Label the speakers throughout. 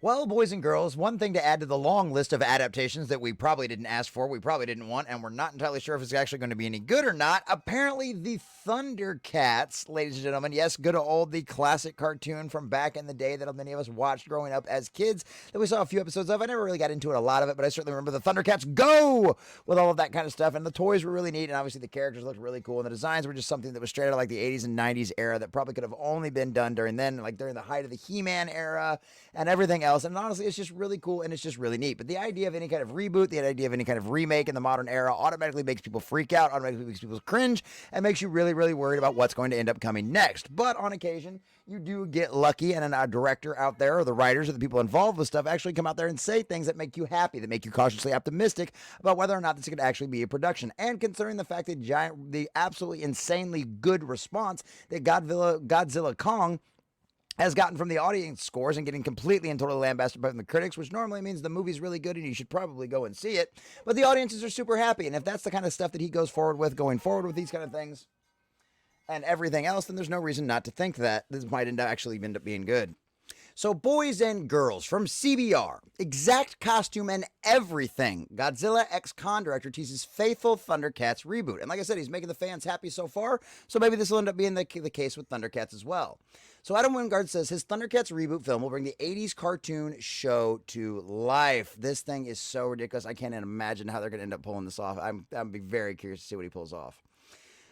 Speaker 1: Well, boys and girls, one thing to add to the long list of adaptations that we probably didn't ask for, we probably didn't want, and we're not entirely sure if it's actually going to be any good or not. Apparently, the ThunderCats, ladies and gentlemen, yes, good old the classic cartoon from back in the day that many of us watched growing up as kids that we saw a few episodes of. I never really got into it, a lot of it, but I certainly remember the ThunderCats Go! With all of that kind of stuff, and the toys were really neat, and obviously the characters looked really cool, and the designs were just something that was straight out of like the 80s and 90s era that probably could have only been done during then, like during the height of the He-Man era and everything else. And honestly, it's just really cool and it's just really neat. But the idea of any kind of reboot, the idea of any kind of remake in the modern era automatically makes people freak out, automatically makes people cringe, and makes you really, really worried about what's going to end up coming next. But on occasion, you do get lucky, and a director out there, or the writers, or the people involved with stuff, actually come out there and say things that make you happy, that make you cautiously optimistic about whether or not this could actually be a production. And considering the fact that the absolutely insanely good response that Godzilla Kong has gotten from the audience scores and getting completely and totally lambasted by the critics, which normally means the movie's really good and you should probably go and see it. But the audiences are super happy, and if that's the kind of stuff that he goes forward with, going forward with these kind of things and everything else, then there's no reason not to think that this might actually end up being good. So, boys and girls, from CBR, exact costume and everything, Godzilla X Con director teases faithful ThunderCats reboot. And like I said, he's making the fans happy so far, so maybe this will end up being the case with ThunderCats as well. So Adam Wingard says his ThunderCats reboot film will bring the 80s cartoon show to life. This thing is so ridiculous. I can't imagine how they're going to end up pulling this off. I'm be very curious to see what he pulls off.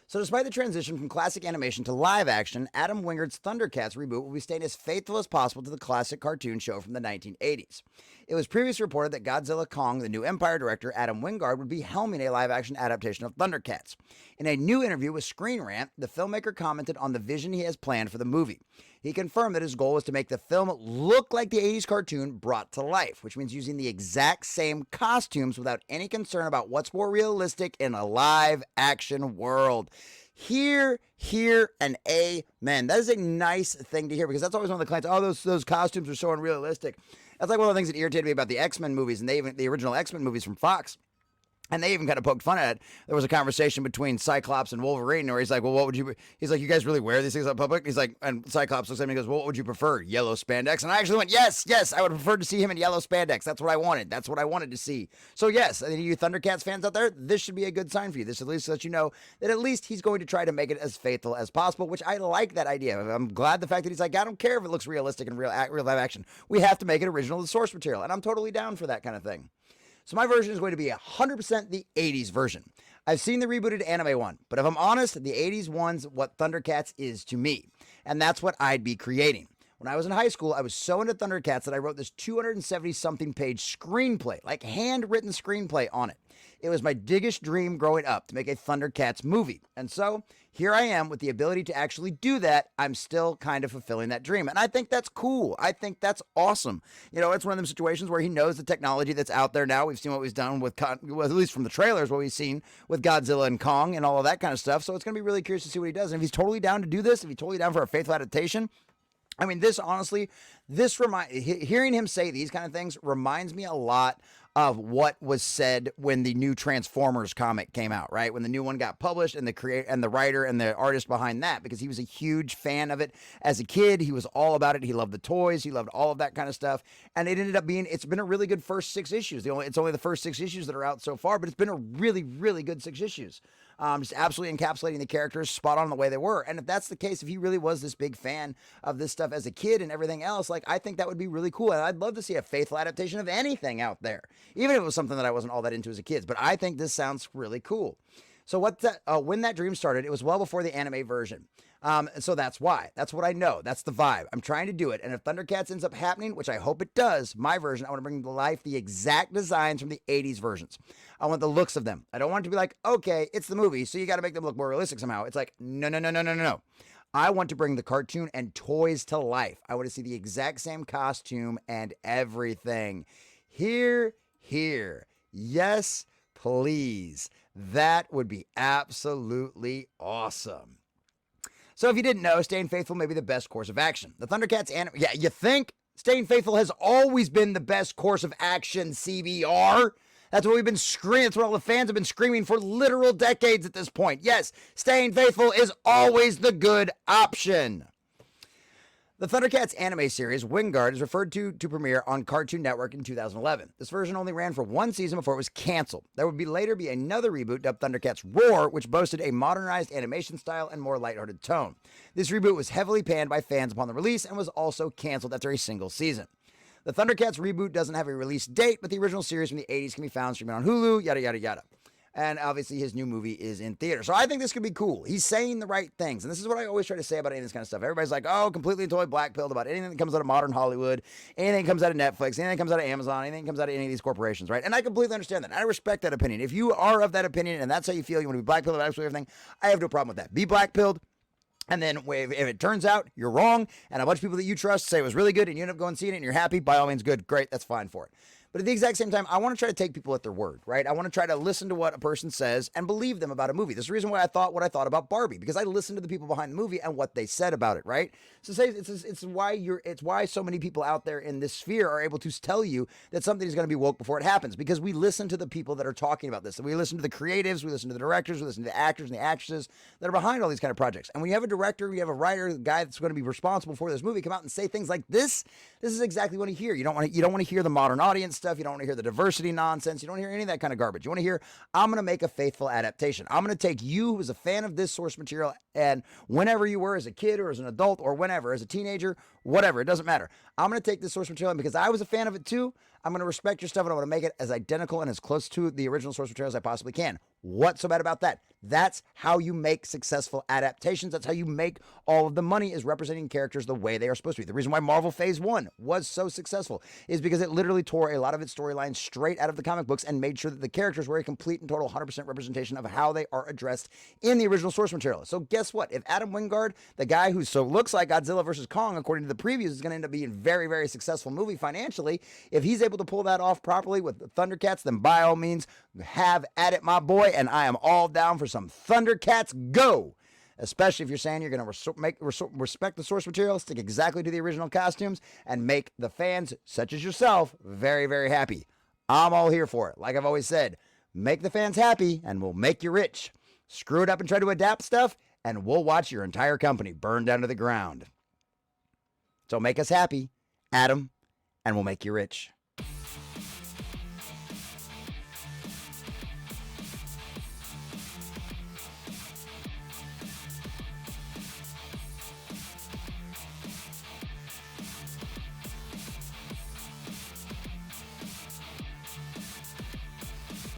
Speaker 1: So despite the transition from classic animation to live action, Adam Wingard's ThunderCats reboot will be staying as faithful as possible to the classic cartoon show from the 1980s. It was previously reported that Godzilla Kong, the new Empire director, Adam Wingard, would be helming a live-action adaptation of ThunderCats. In a new interview with Screen Rant, the filmmaker commented on the vision he has planned for the movie. He confirmed that his goal was to make the film look like the 80s cartoon brought to life, which means using the exact same costumes without any concern about what's more realistic in a live-action world. Hear, and amen. That is a nice thing to hear, because that's always one of the clients. Oh, those costumes are so unrealistic. That's like one of the things that irritated me about the X-Men movies, and the original X-Men movies from Fox. And they even kind of poked fun at it. There was a conversation between Cyclops and Wolverine where he's like, well, he's like, you guys really wear these things in public? He's like, and Cyclops looks at him and he goes, well, what would you prefer? Yellow spandex? And I actually went, yes, I would prefer to see him in yellow spandex. That's what I wanted. That's what I wanted to see. So yes, you ThunderCats fans out there, this should be a good sign for you. This at least lets you know that at least he's going to try to make it as faithful as possible, which I like that idea. I'm glad the fact that he's like, I don't care if it looks realistic and real live action. We have to make it original to the source material. And I'm totally down for that kind of thing. So my version is going to be 100% the 80s version. I've seen the rebooted anime one, but if I'm honest, the 80s one's what ThunderCats is to me. And that's what I'd be creating. When I was in high school, I was so into ThunderCats that I wrote this 270-something page screenplay, like handwritten screenplay on it. It was my biggest dream growing up to make a ThunderCats movie. And so here I am with the ability to actually do that. I'm still kind of fulfilling that dream. And I think that's cool. I think that's awesome. You know, it's one of them situations where he knows the technology that's out there now. We've seen what he's done with, at least from the trailers, what we've seen with Godzilla and Kong and all of that kind of stuff. So it's going to be really curious to see what he does. And if he's totally down to do this, if he's totally down for a faithful adaptation, I mean, this honestly, hearing him say these kind of things reminds me a lot of what was said when the new Transformers comic came out, right? When the new one got published, and the writer and the artist behind that, because he was a huge fan of it as a kid. He was all about it. He loved the toys. He loved all of that kind of stuff. And it ended up it's been a really good first 6 issues. It's only the first 6 issues that are out so far, but it's been a really, really good 6 issues. Just absolutely encapsulating the characters spot on the way they were. And if that's the case, if he really was this big fan of this stuff as a kid and everything else, like, I think that would be really cool. And I'd love to see a faithful adaptation of anything out there, even if it was something that I wasn't all that into as a kid. But I think this sounds really cool. So when that dream started, it was well before the anime version. So that's why. That's what I know. That's the vibe. I'm trying to do it. And if ThunderCats ends up happening, which I hope it does, my version, I want to bring to life the exact designs from the 80s versions. I want the looks of them. I don't want it to be like, okay, it's the movie, so you got to make them look more realistic somehow. It's like, no. I want to bring the cartoon and toys to life. I want to see the exact same costume and everything. Here. Yes, please. That would be absolutely awesome. So if you didn't know, staying faithful may be the best course of action. The ThunderCats anime, yeah, you think? Staying faithful has always been the best course of action, CBR. That's what we've been screaming. That's what all the fans have been screaming for literal decades at this point. Yes, staying faithful is always the good option. The ThunderCats anime series, Wingard, is referred to premiere on Cartoon Network in 2011. This version only ran for one season before it was canceled. There would later be another reboot dubbed ThunderCats Roar, which boasted a modernized animation style and more lighthearted tone. This reboot was heavily panned by fans upon the release and was also canceled after a single season. The ThunderCats reboot doesn't have a release date, but the original series from the 80s can be found streaming on Hulu, yada, yada, yada. And obviously his new movie is in theater. So I think this could be cool. He's saying the right things. And this is what I always try to say about any of this kind of stuff. Everybody's like, oh, completely and totally black-pilled about anything that comes out of modern Hollywood, anything that comes out of Netflix, anything that comes out of Amazon, anything that comes out of any of these corporations, right? And I completely understand that. I respect that opinion. If you are of that opinion and that's how you feel, you want to be black-pilled about absolutely everything, I have no problem with that. Be black-pilled. And then if it turns out you're wrong and a bunch of people that you trust say it was really good and you end up going and seeing it and you're happy, by all means, good, great, that's fine for it. But at the exact same time, I want to try to take people at their word, right? I want to try to listen to what a person says and believe them about a movie. This is the reason why I thought what I thought about Barbie, because I listened to the people behind the movie and what they said about it, right? So say it's why so many people out there in this sphere are able to tell you that something is going to be woke before it happens, because we listen to the people that are talking about this. And we listen to the creatives, we listen to the directors, we listen to the actors and the actresses that are behind all these kind of projects. And when you have a director, you have a writer, the guy that's going to be responsible for this movie come out and say things like this is exactly what you hear. You don't want to hear the modern audience stuff. You don't want to hear the diversity nonsense. You don't hear any of that kind of garbage. You want to hear, I'm going to make a faithful adaptation. I'm going to take you who was a fan of this source material, and whenever you were as a kid or as an adult or whenever, as a teenager, whatever, it doesn't matter. I'm going to take this source material, and because I was a fan of it too, I'm going to respect your stuff and I'm going to make it as identical and as close to the original source material as I possibly can. What's so bad about that? That's how you make successful adaptations. That's how you make all of the money, is representing characters the way they are supposed to be. The reason why Marvel Phase 1 was so successful is because it literally tore a lot of its storylines straight out of the comic books and made sure that the characters were a complete and total 100% representation of how they are addressed in the original source material. So guess what? If Adam Wingard, the guy who so looks like Godzilla versus Kong, according to the previews, is going to end up being a very, very successful movie financially, if he's able to pull that off properly with the ThunderCats, then by all means, have at it, my boy, and I am all down for some ThunderCats go! Especially if you're saying you're going to respect the source material, stick exactly to the original costumes, and make the fans, such as yourself, very, very happy. I'm all here for it. Like I've always said, make the fans happy, and we'll make you rich. Screw it up and try to adapt stuff, and we'll watch your entire company burn down to the ground. So make us happy, Adam, and we'll make you rich.